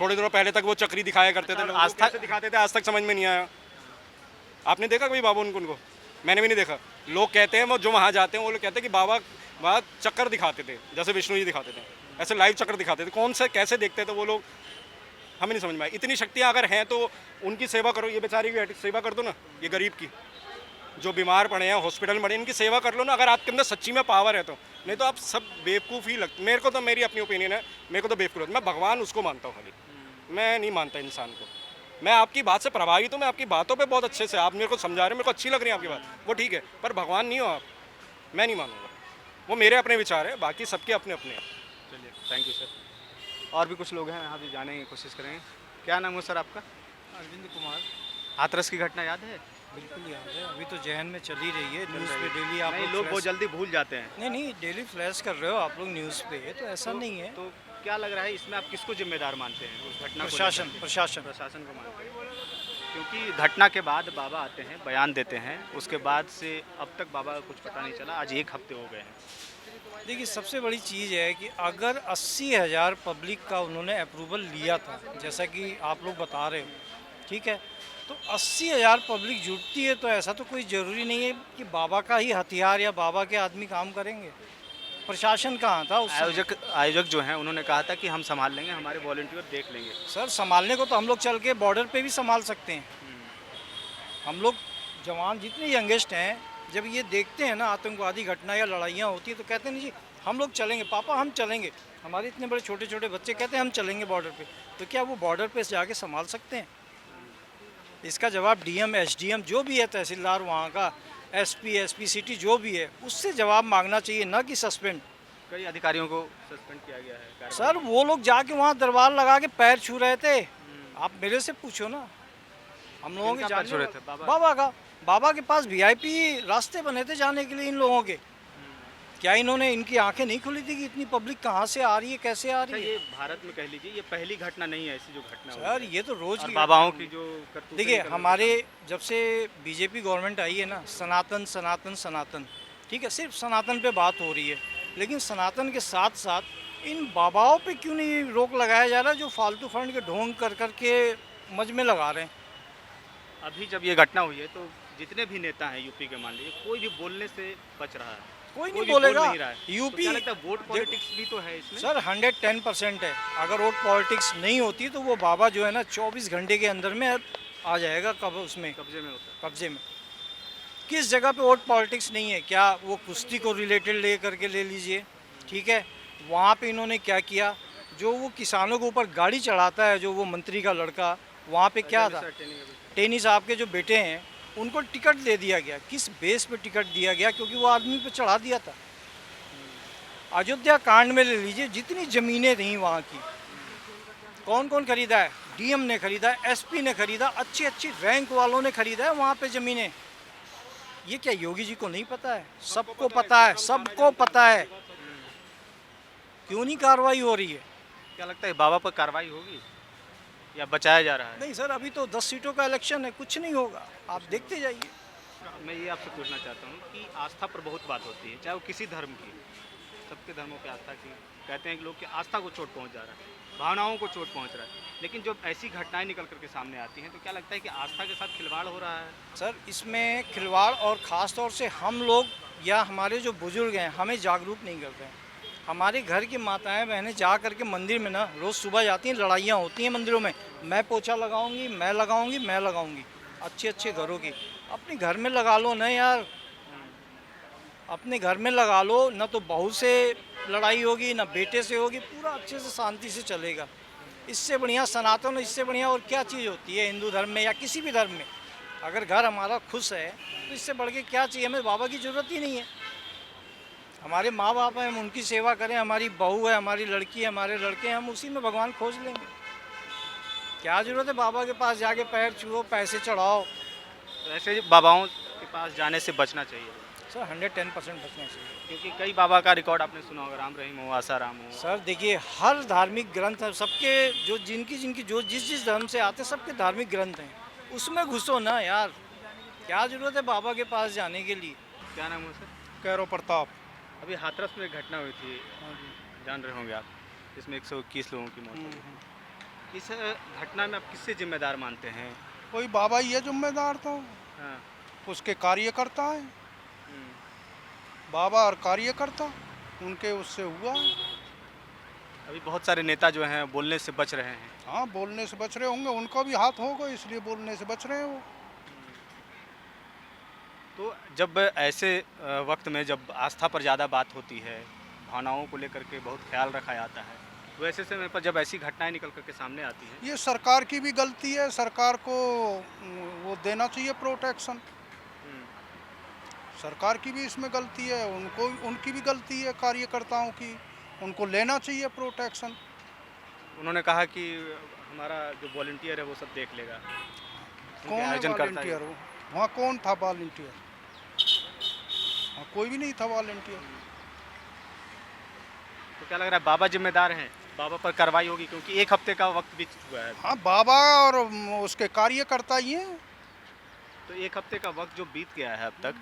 [SPEAKER 2] थोड़ी देर पहले तक वो चक्री दिखाया करते थे,
[SPEAKER 7] अच्छा,
[SPEAKER 2] लोग
[SPEAKER 7] आस्था
[SPEAKER 2] कैसे दिखाते थे, आज तक समझ में नहीं आया। आपने देखा कभी बाबा उनको? मैंने भी नहीं देखा। लोग कहते हैं, वो जो वहाँ जाते हैं वो लोग कहते हैं कि बाबा वहाँ चक्कर दिखाते थे, जैसे विष्णु जी दिखाते थे, ऐसे लाइव चक्कर दिखाते थे। कौन से कैसे देखते थे वो लोग, हमें नहीं समझ में आया। इतनी शक्तियाँ अगर हैं तो उनकी सेवा करो। ये बेचारी की सेवा कर दो ना, ये गरीब की, जो बीमार पड़े हैं, हॉस्पिटल में पड़े, इनकी सेवा कर लो ना, अगर आपके अंदर सच्ची में पावर है तो। नहीं तो आप सब बेवकूफ़ ही लगते। मेरे को तो, मेरी अपनी ओपिनियन है, मेरे को तो बेवकूफ़ लगता है। मैं भगवान उसको मानता हूँ खाली, मैं नहीं मानता इंसान को। मैं आपकी बात से प्रभावित हूँ, मैं आपकी बातों पे बहुत अच्छे से, आप मेरे को समझा रहे हैं, मेरे को अच्छी लग रही है आपकी बात, वो ठीक है, पर भगवान नहीं हो आप, मैं नहीं मानूंगा। वो मेरे अपने विचार है, बाकी सबके अपने अपने हैं।
[SPEAKER 7] चलिए, थैंक यू सर। और भी कुछ लोग हैं, यहाँ भी जाने की कोशिश करेंगे। क्या नाम है सर आपका?
[SPEAKER 3] अरविंद कुमार।
[SPEAKER 7] हाथरस की घटना याद है?
[SPEAKER 3] बिल्कुल याद है, अभी तो जहन में चली रही है, न्यूज़ पे डेली आप
[SPEAKER 7] नहीं, लोग बहुत जल्दी भूल जाते हैं।
[SPEAKER 3] नहीं नहीं, डेली फ्लैश कर रहे हो आप लोग न्यूज़ पे, तो ऐसा नहीं है।
[SPEAKER 7] तो क्या लग रहा है इसमें, आप किसको जिम्मेदार मानते हैं उस घटना को?
[SPEAKER 3] प्रशासन
[SPEAKER 7] लेकर के?
[SPEAKER 3] प्रशासन
[SPEAKER 7] प्रशासन को मानते हैं, क्योंकि घटना के बाद बाबा आते हैं, बयान देते हैं, उसके बाद से अब तक बाबा का कुछ पता नहीं चला। आज 1 हफ्ते हो गए हैं।
[SPEAKER 3] देखिए, सबसे बड़ी चीज़ है कि अगर 80,000 पब्लिक का उन्होंने अप्रूवल लिया था, जैसा कि आप लोग बता रहे हो, ठीक है, तो 80,000 पब्लिक जुटती है, तो ऐसा तो कोई ज़रूरी नहीं है कि बाबा का ही हथियार या बाबा के आदमी काम करेंगे। प्रशासन कहाँ था उस समय?
[SPEAKER 7] आयोजक जो हैं उन्होंने कहा था कि हम संभाल लेंगे, हमारे वॉलंटियर देख लेंगे।
[SPEAKER 3] सर, संभालने को तो हम लोग चल के बॉर्डर पे भी संभाल सकते हैं। हम लोग जवान जितने यंगेस्ट हैं, जब ये देखते हैं ना आतंकवादी घटना या लड़ाइयाँ होती है, तो कहते हैं नहीं जी हम लोग चलेंगे, पापा हम चलेंगे। हमारे इतने बड़े छोटे छोटे बच्चे कहते हैं हम चलेंगे बॉर्डर पे। तो क्या वो बॉर्डर पे जाके संभाल सकते हैं? इसका जवाब डीएम, एसडीएम जो भी है, तहसीलदार वहाँ का, एसपी, एसपी सिटी जो भी है, उससे जवाब मांगना चाहिए, ना कि सस्पेंड।
[SPEAKER 7] कई अधिकारियों को सस्पेंड किया गया है।
[SPEAKER 3] सर, वो लोग जाके वहाँ दरबार लगा के पैर छू रहे थे। आप मेरे से पूछो ना, हम लोगों के
[SPEAKER 7] किनका पैर छू रहे
[SPEAKER 3] जानने
[SPEAKER 7] थे? बाबा?
[SPEAKER 3] बाबा का। बाबा के पास वीआईपी रास्ते बने थे जाने के लिए इन लोगों के। क्या इन्होंने, इनकी आंखें नहीं खुली थी कि इतनी पब्लिक कहाँ से आ रही है, कैसे आ
[SPEAKER 7] अच्छा,
[SPEAKER 3] रही है?
[SPEAKER 7] ये भारत में कह लीजिए ये पहली घटना नहीं है ऐसी जो घटना हुई
[SPEAKER 3] सर,
[SPEAKER 7] है।
[SPEAKER 3] ये तो रोज
[SPEAKER 7] और
[SPEAKER 3] की
[SPEAKER 7] बाबाओं
[SPEAKER 3] घटना
[SPEAKER 7] की
[SPEAKER 3] है।
[SPEAKER 7] जो करतूतें
[SPEAKER 3] देखिए,
[SPEAKER 7] निकल रही
[SPEAKER 3] हमारे जब से बीजेपी गवर्नमेंट आई है ना, सनातन सनातन सनातन, ठीक है, सिर्फ सनातन पे बात हो रही है, लेकिन सनातन के साथ साथ इन बाबाओं पे क्यों नहीं रोक लगाया जा रहा, जो फालतू फंड के ढोंग कर करके मज में लगा रहे हैं।
[SPEAKER 7] अभी जब ये घटना हुई है तो जितने भी नेता हैं यूपी के, मान लीजिए, कोई भी बोलने से बच रहा है।
[SPEAKER 3] कोई
[SPEAKER 7] भी
[SPEAKER 3] नहीं
[SPEAKER 7] बोल
[SPEAKER 3] बोलेगा।
[SPEAKER 7] नहीं रहा है। तो
[SPEAKER 3] यूपी
[SPEAKER 7] क्या लगता है वोट पॉलिटिक्स भी तो है इसमें?
[SPEAKER 3] सर 110% है। अगर वोट पॉलिटिक्स नहीं होती तो वो बाबा जो है ना 24 घंटे के अंदर में आ जाएगा कब उसमें
[SPEAKER 7] कब्जे में होता है।
[SPEAKER 3] कब्जे में। किस जगह पे वोट पॉलिटिक्स नहीं है? क्या वो कुश्ती को रिलेटेड ले करके ले लीजिए, ठीक है, वहाँ पे इन्होंने क्या किया? जो वो किसानों के ऊपर गाड़ी चढ़ाता है, जो वो मंत्री का लड़का, वहाँ पे क्या था? टेनी साहब के जो बेटे हैं उनको टिकट दे दिया गया। किस बेस पे टिकट दिया गया? क्योंकि वो आदमी पे चढ़ा दिया था। अयोध्या कांड में ले लीजिए, जितनी ज़मीनें थी वहाँ की, कौन कौन खरीदा है? डीएम ने खरीदा है, एसपी ने खरीदा, अच्छी अच्छी रैंक वालों ने खरीदा है वहाँ पे ज़मीनें। ये क्या योगी जी को नहीं पता है? सबको पता है, सबको पता है। क्यों नहीं कार्रवाई हो रही है?
[SPEAKER 7] क्या लगता है बाबा पर कार्रवाई होगी या बचाया जा रहा है?
[SPEAKER 3] नहीं सर, अभी तो 10 सीटों का इलेक्शन है, कुछ नहीं होगा, आप देखते जाइए।
[SPEAKER 7] मैं ये आपसे पूछना चाहता हूँ कि आस्था पर बहुत बात होती है, चाहे वो किसी धर्म की, सबके धर्मों पे आस्था की, कहते हैं कि लोग की आस्था को चोट पहुँच जा रहा है, भावनाओं को चोट पहुँच रहा है, लेकिन जब ऐसी घटनाएं निकल करके सामने आती हैं तो क्या लगता है कि आस्था के साथ खिलवाड़ हो रहा है?
[SPEAKER 3] सर इसमें खिलवाड़, और ख़ास तौर से हम लोग या हमारे जो बुजुर्ग हैं हमें जागरूक नहीं करते हैं। हमारे घर की माताएं बहनें जा करके मंदिर में ना रोज़ सुबह जाती हैं, लड़ाइयाँ होती हैं मंदिरों में, मैं पोछा लगाऊंगी, मैं लगाऊंगी, मैं लगाऊंगी। अच्छे अच्छे घरों की अपने घर में लगा लो ना यार, अपने घर में लगा लो, ना तो बहू से लड़ाई होगी ना बेटे से होगी, पूरा अच्छे से शांति से चलेगा। इससे बढ़िया सनातन, इससे बढ़िया और क्या चीज़ होती है हिंदू धर्म में या किसी भी धर्म में? अगर घर हमारा खुश है तो इससे बढ़ के क्या चाहिए? हमें बाबा की ज़रूरत ही नहीं है। हमारे माँ बाप हैं, हम उनकी सेवा करें, हमारी बहू है, हमारी लड़की है, हमारे लड़के हैं, हम उसी में भगवान खोज लेंगे। क्या ज़रूरत है बाबा के पास जाके पैर छुओ, पैसे चढ़ाओ?
[SPEAKER 7] तो ऐसे बाबाओं के पास जाने से बचना चाहिए
[SPEAKER 3] सर 110% बचना चाहिए।
[SPEAKER 7] क्योंकि कई बाबा का रिकॉर्ड आपने सुना होगा, राम रहीम हो, आसाराम हो।
[SPEAKER 3] सर देखिए, हर धार्मिक ग्रंथ है, सबके जो जिनकी जो जिस धर्म से आते हैं सबके धार्मिक ग्रंथ हैं, उसमें घुसो ना यार। क्या ज़रूरत है बाबा के पास जाने के लिए?
[SPEAKER 7] क्या नाम है सर?
[SPEAKER 4] कैरो प्रताप।
[SPEAKER 7] अभी हाथरस में एक घटना हुई थी, जान रहे होंगे आप, जिसमें 121 लोगों की मौत हुई। इस घटना में आप किससे जिम्मेदार मानते हैं?
[SPEAKER 4] कोई बाबा ही है जिम्मेदार, तो
[SPEAKER 7] हाँ।
[SPEAKER 4] उसके कार्यकर्ता है, बाबा और कार्यकर्ता उनके उससे हुआ है।
[SPEAKER 7] अभी बहुत सारे नेता जो हैं बोलने से बच रहे हैं।
[SPEAKER 4] हाँ, बोलने से बच रहे होंगे, उनका भी हाथ होगा इसलिए बोलने से बच रहे हैं वो।
[SPEAKER 7] तो जब ऐसे वक्त में जब आस्था पर ज़्यादा बात होती है, भावनाओं को लेकर के बहुत ख्याल रखा जाता है, तो ऐसे समय पर जब ऐसी घटनाएं निकल करके सामने आती हैं,
[SPEAKER 4] ये सरकार की भी गलती है, सरकार को वो देना चाहिए प्रोटेक्शन। सरकार की भी इसमें गलती है, उनको उनकी भी गलती है, कार्यकर्ताओं की, उनको लेना चाहिए प्रोटेक्शन।
[SPEAKER 7] उन्होंने कहा कि हमारा जो वॉलंटियर है वो सब देख लेगा।
[SPEAKER 4] कौन है वॉलंटियर? वो वहाँ कौन था वॉलंटियर? वहाँ कोई भी नहीं था वॉलंटियर।
[SPEAKER 7] तो क्या लग रहा है बाबा जिम्मेदार हैं, बाबा पर कार्रवाई होगी? क्योंकि एक हफ्ते का वक्त बीत हुआ है।
[SPEAKER 4] हाँ, बाबा और उसके कार्यकर्ता ही हैं।
[SPEAKER 7] तो एक हफ्ते का वक्त जो बीत गया है अब तक,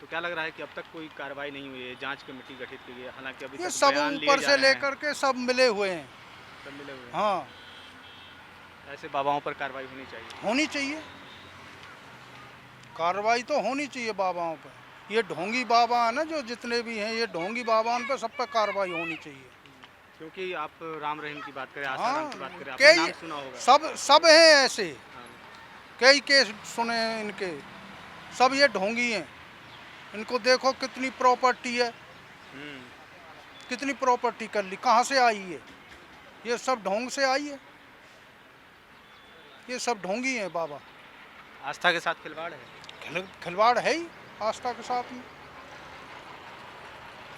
[SPEAKER 7] तो क्या लग रहा है कि अब तक कोई कार्रवाई नहीं हुई है, जांच कमेटी गठित की गई है, हालांकि अभी
[SPEAKER 4] ये
[SPEAKER 7] तक
[SPEAKER 4] सब
[SPEAKER 7] बयान लिए
[SPEAKER 4] ऊपर
[SPEAKER 7] जा
[SPEAKER 4] से
[SPEAKER 7] रहे हैं,
[SPEAKER 4] लेकर के सब मिले हुए हैं।
[SPEAKER 7] सब मिले हुए हैं।
[SPEAKER 4] हाँ,
[SPEAKER 7] ऐसे बाबाओं पर कार्रवाई होनी चाहिए।
[SPEAKER 4] होनी चाहिए, कार्रवाई तो होनी चाहिए बाबाओं पर। ये ढोंगी बाबा है ना, जो जितने भी हैं ये ढोंगी बाबा, उन पर सब पर कार्रवाई होनी चाहिए।
[SPEAKER 7] क्योंकि आप राम रहीम की बात करें,
[SPEAKER 4] हाँ,
[SPEAKER 7] आसाराम की बात करें, आपने नाम
[SPEAKER 4] कई
[SPEAKER 7] सुना होगा।
[SPEAKER 4] सब हैं ऐसे,
[SPEAKER 7] हाँ।
[SPEAKER 4] कई केस सुने हैं इनके, सब ये ढोंगी हैं। इनको देखो कितनी प्रॉपर्टी है, कितनी प्रॉपर्टी कर ली, कहाँ से आई है? ये सब ढोंग से आई है, ये सब ढोंगी हैं बाबा।
[SPEAKER 7] आस्था के साथ खिलवाड़ है।
[SPEAKER 4] खिलवाड़ है ही आस्था के साथ में,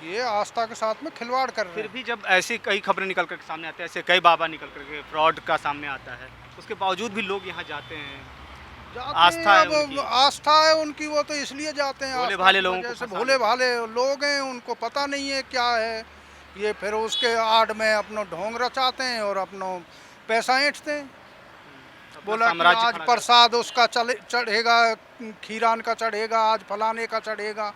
[SPEAKER 4] ये आस्था के साथ में खिलवाड़ कर रहे
[SPEAKER 7] फिर
[SPEAKER 4] हैं।
[SPEAKER 7] भी जब ऐसी कई खबरें निकल कर सामने आते हैं, ऐसे कई बाबा निकल करके फ्रॉड का सामने आता है, उसके बावजूद भी लोग यहाँ जाते हैं। आस्था है उनकी।
[SPEAKER 4] आस्था है उनकी, वो तो इसलिए जाते हैं।
[SPEAKER 7] भोले
[SPEAKER 4] आस्था
[SPEAKER 7] भाले
[SPEAKER 4] की
[SPEAKER 7] लोगों
[SPEAKER 4] वजह
[SPEAKER 7] को
[SPEAKER 4] से
[SPEAKER 7] फंसाने।
[SPEAKER 4] भोले भाले लोग हैं, उनको पता नहीं है क्या है ये, फिर उसके आड़ में अपना ढोंग रचाते हैं और अपना पैसा ऐंठते हैं। बोला कि
[SPEAKER 7] साम्राज्य
[SPEAKER 4] आज
[SPEAKER 7] खड़ा
[SPEAKER 4] प्रसाद उसका चढ़ेगा, खीरान का चढ़ेगा, आज फलाने का चढ़ेगा,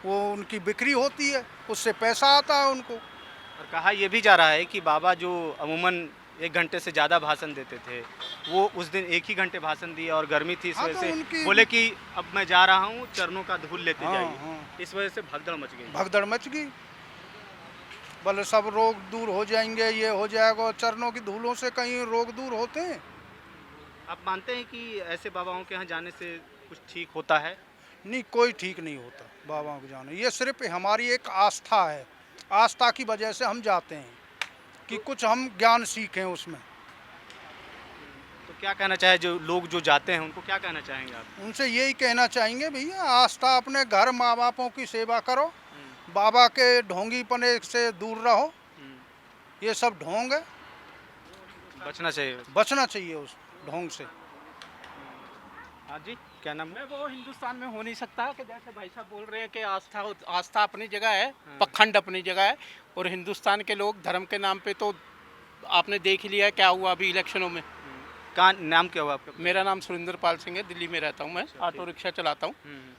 [SPEAKER 4] वो उनकी बिक्री होती है, उससे पैसा आता है उनको।
[SPEAKER 7] और कहा यह भी जा रहा है कि बाबा जो अमूमन 1 घंटे से ज़्यादा भाषण देते थे, वो उस दिन 1 ही घंटे भाषण दिए और गर्मी थी, इस
[SPEAKER 4] हाँ,
[SPEAKER 7] वजह
[SPEAKER 4] तो
[SPEAKER 7] से
[SPEAKER 4] उनकी-
[SPEAKER 7] बोले कि अब मैं जा रहा हूँ, चरणों का धूल लेते
[SPEAKER 4] हाँ,
[SPEAKER 7] जाइए।
[SPEAKER 4] हाँ।
[SPEAKER 7] इस वजह से भगदड़ मच गई।
[SPEAKER 4] भगदड़ मच गई, बोले सब रोग दूर हो जाएंगे, ये हो जाएगा। चरणों की धूलों से कहीं रोग दूर होते हैं?
[SPEAKER 7] आप मानते हैं कि ऐसे बाबाओं के यहाँ जाने से कुछ ठीक होता है?
[SPEAKER 4] नहीं, कोई ठीक नहीं होता बाबाओं को जाने। ये सिर्फ हमारी एक आस्था है, आस्था की वजह से हम जाते हैं कि कुछ हम ज्ञान सीखें उसमें।
[SPEAKER 7] तो क्या कहना चाहे जो लोग जो जाते हैं उनको क्या कहना चाहेंगे आप?
[SPEAKER 4] उनसे यही कहना चाहेंगे, भैया आस्था अपने घर माँ बापों की सेवा करो, बाबा के ढोंगीपने से दूर रहो। ये सब ढोंग है,
[SPEAKER 7] बचना चाहिए।
[SPEAKER 4] बचना चाहिए उस ढोंग से।
[SPEAKER 7] हाँ जी, क्या नाम है?
[SPEAKER 5] मैं वो हिंदुस्तान में हो नहीं सकता कि जैसे भाई साहब बोल रहे हैं कि आस्था अपनी जगह है, पखंड अपनी जगह है, और हिंदुस्तान के लोग धर्म के नाम पे तो आपने देख ही लिया है क्या हुआ अभी इलेक्शनों में।
[SPEAKER 7] कहाँ नाम क्या हुआ आपका?
[SPEAKER 5] मेरा नाम सुरेंद्र पाल सिंह है, दिल्ली में रहता हूँ मैं, ऑटो रिक्शा चलाता हूँ।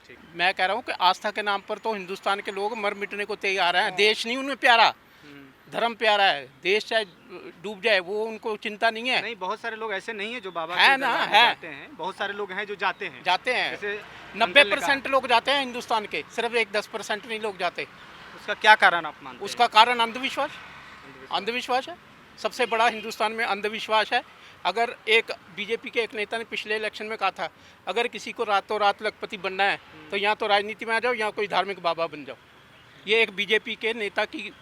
[SPEAKER 7] ठीक।
[SPEAKER 5] मैं कह रहा हूँ कि आस्था के नाम पर तो हिंदुस्तान के लोग मर मिटने को तैयार हैं। देश नहीं उनमें प्यारा, धर्म प्यारा है। देश चाहे डूब जाए वो उनको चिंता नहीं है।
[SPEAKER 7] नहीं, बहुत सारे लोग ऐसे नहीं है जो बाबा
[SPEAKER 5] है
[SPEAKER 7] के
[SPEAKER 5] ना,
[SPEAKER 7] दरबार में
[SPEAKER 5] है।
[SPEAKER 7] जाते हैं। बहुत सारे लोग हैं जो जाते हैं।
[SPEAKER 5] जाते हैं,
[SPEAKER 7] जैसे
[SPEAKER 5] 90% लोग जाते हैं हिंदुस्तान के, सिर्फ 10% नहीं लोग जाते।
[SPEAKER 7] उसका क्या कारण आप मानते हैं?
[SPEAKER 5] उसका कारण अंधविश्वास, अंधविश्वास है। सबसे बड़ा हिंदुस्तान में अंधविश्वास है। अगर एक बीजेपी के एक नेता ने पिछले इलेक्शन में कहा था, अगर किसी को रातों रात लखपति बनना है तो या तो राजनीति में आ जाओ या कोई धार्मिक बाबा बन जाओ। ये एक बीजेपी के नेता की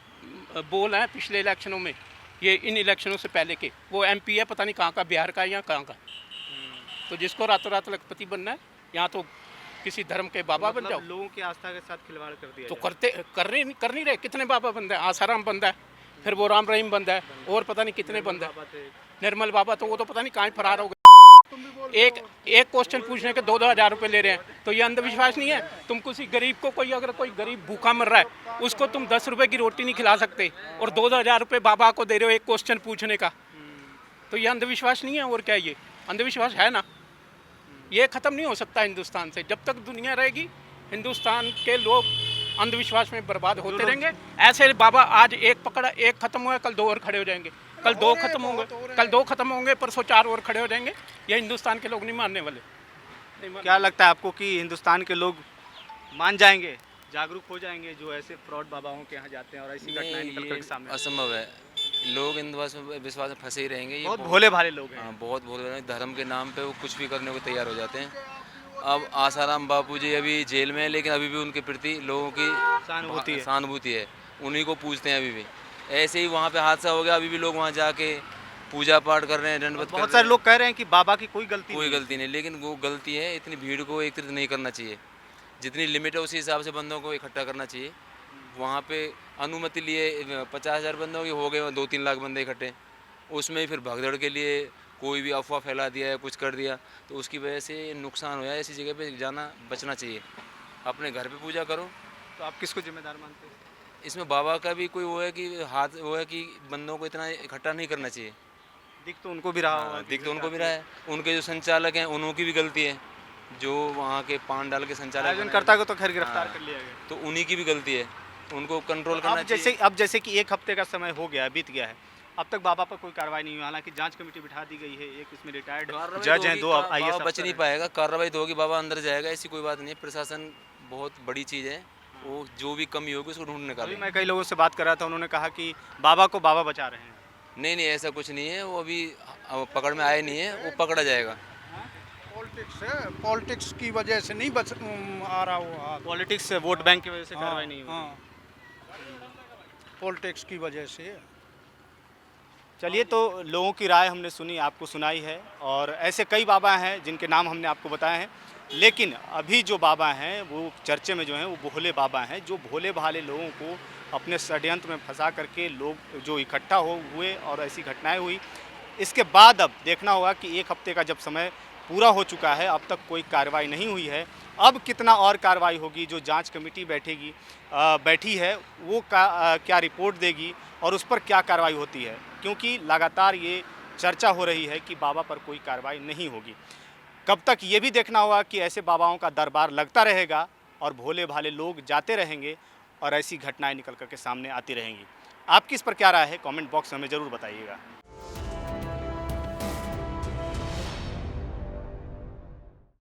[SPEAKER 5] बोल है पिछले इलेक्शनों में, ये इन इलेक्शनों से पहले के। वो एमपी है, पता नहीं कहाँ का, बिहार का है या कहाँ का। तो जिसको रातों रात लखपति बनना है या तो किसी धर्म के बाबा बन जाओ।
[SPEAKER 7] लोगों की आस्था के साथ खिलवाड़ कर दिया
[SPEAKER 5] तो
[SPEAKER 7] जाए।
[SPEAKER 5] कर नहीं रहे। कितने बाबा बंदा है? आसाराम बंदा है, फिर वो राम रहीम बंदा है, और पता नहीं कितने बंदा है। निर्मल बाबा तो वो तो पता नहीं कहाँ फरार हो गए। एक क्वेश्चन पूछने के 2-2 हज़ार रुपये ले रहे हैं, तो ये अंधविश्वास नहीं है? तुम किसी गरीब को, अगर कोई गरीब भूखा मर रहा है, उसको तुम 10 रुपये की रोटी नहीं खिला सकते, और 2-2 हज़ार रुपये बाबा को दे रहे हो एक क्वेश्चन पूछने का। तो ये अंधविश्वास नहीं है और क्या? ये अंधविश्वास है ना। ये ख़त्म नहीं हो सकता हिंदुस्तान से। जब तक दुनिया रहेगी हिंदुस्तान के लोग अंधविश्वास में बर्बाद होते रहेंगे। ऐसे बाबा आज एक पकड़ा, एक खत्म हुआ, कल 2 और खड़े हो जाएंगे, कल 2 खत्म होंगे, कल 2 खत्म होंगे, परसों 4 और खड़े हो जाएंगे। ये हिंदुस्तान के लोग नहीं मानने वाले।
[SPEAKER 7] क्या लगता है आपको कि हिंदुस्तान के लोग मान जाएंगे, जागरूक हो जाएंगे जो ऐसे फ्रॉड बाबाओं के यहाँ जाते हैं और ऐसी घटनाएं निकल कर सामने?
[SPEAKER 10] असंभव है। लोग विश्वास में फंसे ही रहेंगे। ये
[SPEAKER 7] बहुत भोले भाले लोग हैं।
[SPEAKER 10] हाँ, बहुत भोले हैं। धर्म के नाम पे वो कुछ भी करने को तैयार हो जाते हैं। अब आसाराम बापू जी अभी जेल में है, लेकिन अभी भी उनके प्रति लोगों की सहानुभूति है। उन्हीं को पूजते हैं अभी भी। ऐसे ही वहाँ पे हादसा हो गया, अभी भी लोग वहाँ जाके पूजा पाठ कर रहे हैं, दंडवत कर रहे हैं।
[SPEAKER 7] बहुत सारे लोग कह रहे हैं कि बाबा की कोई गलती
[SPEAKER 10] नहीं, लेकिन वो गलती है। इतनी भीड़ को एकत्रित नहीं करना चाहिए। जितनी लिमिट है उसी हिसाब से बंदों को इकट्ठा करना चाहिए। वहाँ पे अनुमति लिए 50,000 बंदों की हो गए, 2-3 लाख बंदे इकट्ठे, उसमें ही फिर भगदड़ के लिए कोई भी अफवाह फैला दिया है, कुछ कर दिया, तो उसकी वजह से नुकसान हो जाए। ऐसी जगह पे जाना बचना चाहिए। अपने घर पे पूजा करो।
[SPEAKER 7] तो आप किसको जिम्मेदार मानते हैं?
[SPEAKER 10] इसमें बाबा का भी कोई वो है कि बंदों को इतना इकट्ठा नहीं करना चाहिए।
[SPEAKER 7] दिख तो उनको भी रहा होगा।
[SPEAKER 10] दिख तो उनको भी रहा है। उनके जो संचालक हैं उनकी भी गलती है, जो वहाँ के पान डाल के संचालक
[SPEAKER 7] आयोजनकर्ता को तो खैर गिरफ्तार कर लिया गया,
[SPEAKER 10] तो उन्हीं की भी गलती है। उनको कंट्रोल करना चाहिए।
[SPEAKER 7] अब जैसे कि 1 हफ्ते का समय हो गया, बीत गया है, अब तक बाबा पर कोई कार्रवाई नहीं हुई। हालांकि जांच कमेटी बिठा दी गई है, एक इसमें रिटायर्ड जज हैं, 2 IAS
[SPEAKER 10] बच नहीं पाएगा। कार्रवाई तो होगी, बाबा अंदर जाएगा, ऐसी कोई बात नहीं है। प्रशासन बहुत बड़ी चीज़ है, वो जो भी कमी होगी उसको ढूंढ
[SPEAKER 7] अभी
[SPEAKER 10] निकालेंगे।
[SPEAKER 7] मैं कई लोगों से बात कर रहा था, उन्होंने कहा कि बाबा को बाबा बचा रहे हैं।
[SPEAKER 10] नहीं, ऐसा कुछ नहीं है। वो अभी पकड़ में आए नहीं है, वो पकड़ा जाएगा।
[SPEAKER 4] पॉलिटिक्स है, पॉलिटिक्स की वजह से नहीं आ रहा वो।
[SPEAKER 7] पॉलिटिक्स से, वोट बैंक की वजह से कार्रवाई नहीं हुई।
[SPEAKER 4] पॉलिटिक्स की वजह से।
[SPEAKER 7] चलिए, तो लोगों की राय हमने सुनी, आपको सुनाई है, और ऐसे कई बाबा हैं जिनके नाम हमने आपको बताए हैं। लेकिन अभी जो बाबा हैं वो चर्चे में जो हैं वो भोले बाबा हैं, जो भोले भाले लोगों को अपने षड्यंत्र में फंसा करके लोग जो इकट्ठा हुए और ऐसी घटनाएं हुई। इसके बाद अब देखना होगा कि 1 हफ्ते का जब समय पूरा हो चुका है, अब तक कोई कार्रवाई नहीं हुई है। अब कितना और कार्रवाई होगी, जो जांच कमेटी बैठी है वो क्या रिपोर्ट देगी और उस पर क्या कार्रवाई होती है, क्योंकि लगातार ये चर्चा हो रही है कि बाबा पर कोई कार्रवाई नहीं होगी। कब तक ये भी देखना होगा कि ऐसे बाबाओं का दरबार लगता रहेगा और भोले भाले लोग जाते रहेंगे और ऐसी घटनाएं निकल कर के सामने आती रहेंगी। आपकी इस पर क्या राय है, कमेंट बॉक्स में हमें ज़रूर बताइएगा।